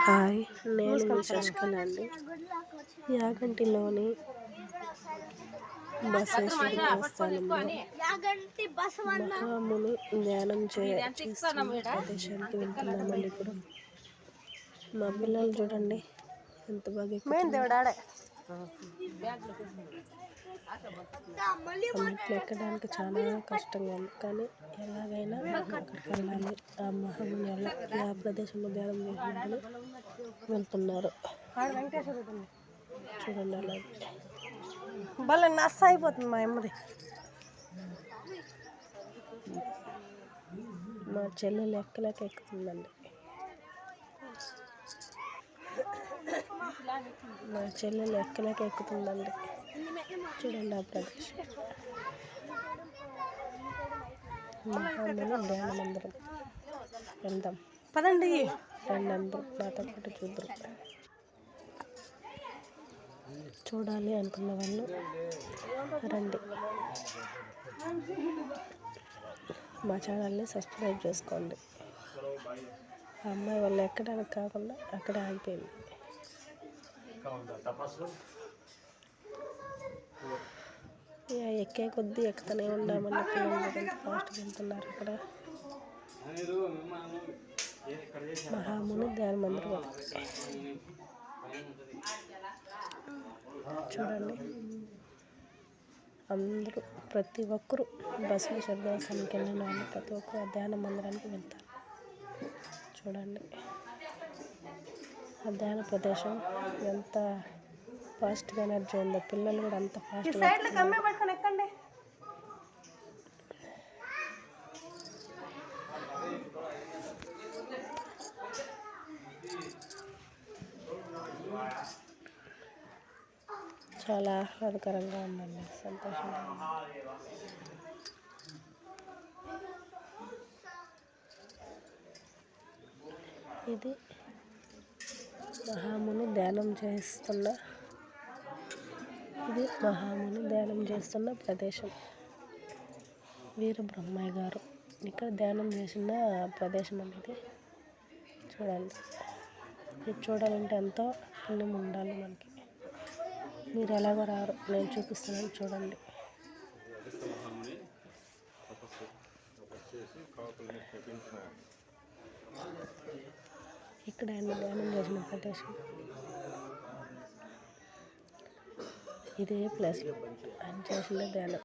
Hi, నేను శశికళ అండి. యాగంటిలోని బసవేశ్వర దేవస్థానంలో మహాముని ధ్యానం చేస్తున్న ప్రదేశానికి వెళ్తున్నామండి. ఇప్పుడు మా పిల్లలు చూడండి ఎంత బాగా మెట్లు ఎక్కడానికి చాలా కష్టంగా ఉంది, కానీ ఎలాగైనా అక్కడికి వెళ్ళాలి. ఆ మహాముని ఆ ప్రదేశంలో ధ్యానం చేసినప్పుడు వెళ్తున్నారు. చూడండి అలా భలే నష్ట అయిపోతుంది మా అమ్మది. మా చెల్లెలు ఎక్కలేక ఎక్కుతుందండి. చూడండి ఆ ప్రదేశం మహాముని ధ్యాన మందిరం. వెళ్దాం పదండి, రండి అందరూ నాతో పాటు చూద్దరు. చూడాలి అనుకున్న వాళ్ళు రండి. మా ఛానల్ని సబ్స్క్రైబ్ చేసుకోండి. ఆ అమ్మాయి వాళ్ళు ఎక్కడానికి కాకుండా అక్కడే ఆగిపోయింది. ఎక్కే కొద్దీ ఎక్కుతూనే ఉన్నామని పిల్లలు ఎంత ఫాస్ట్గా వెళ్తున్నారు. అక్కడ మహాముని ధ్యాన మందిరం చూడండి. అందరూ ప్రతి ఒక్కరూ బసవేశ్వర దేవస్థానానికి వెళ్ళిన వాళ్ళు ప్రతి ఒక్కరు ఆ ధ్యాన మందిరానికి వెళ్తారు. చూడండి ఆ ధ్యాన ప్రదేశం ఎంత ఫాస్ట్గా ఎనర్జీ ఉందో. పిల్లలు కూడా అంత ఫాస్ట్గా ఎక్కండి. చాలా ఆహ్లాదకరంగా ఉందండి, సంతోషంగా ఉంది. ఇది మహాముని ధ్యానం చేస్తున్న ప్రదేశం. వీరబ్రహ్మయ్య గారు ఇక్కడ ధ్యానం చేసిన ప్రదేశం అనేది. చూడండి, ఇది చూడాలంటే ఎంతో పుణ్యం ఉండాలి మనకి. మీరు ఎలాగో రారు, నేను చూపిస్తున్నాను చూడండి. ఇక్కడ ఆయన ధ్యానం చేసిన ప్రదేశం ఇదే ప్లేస్ ఆయన చేసిన ధ్యానం.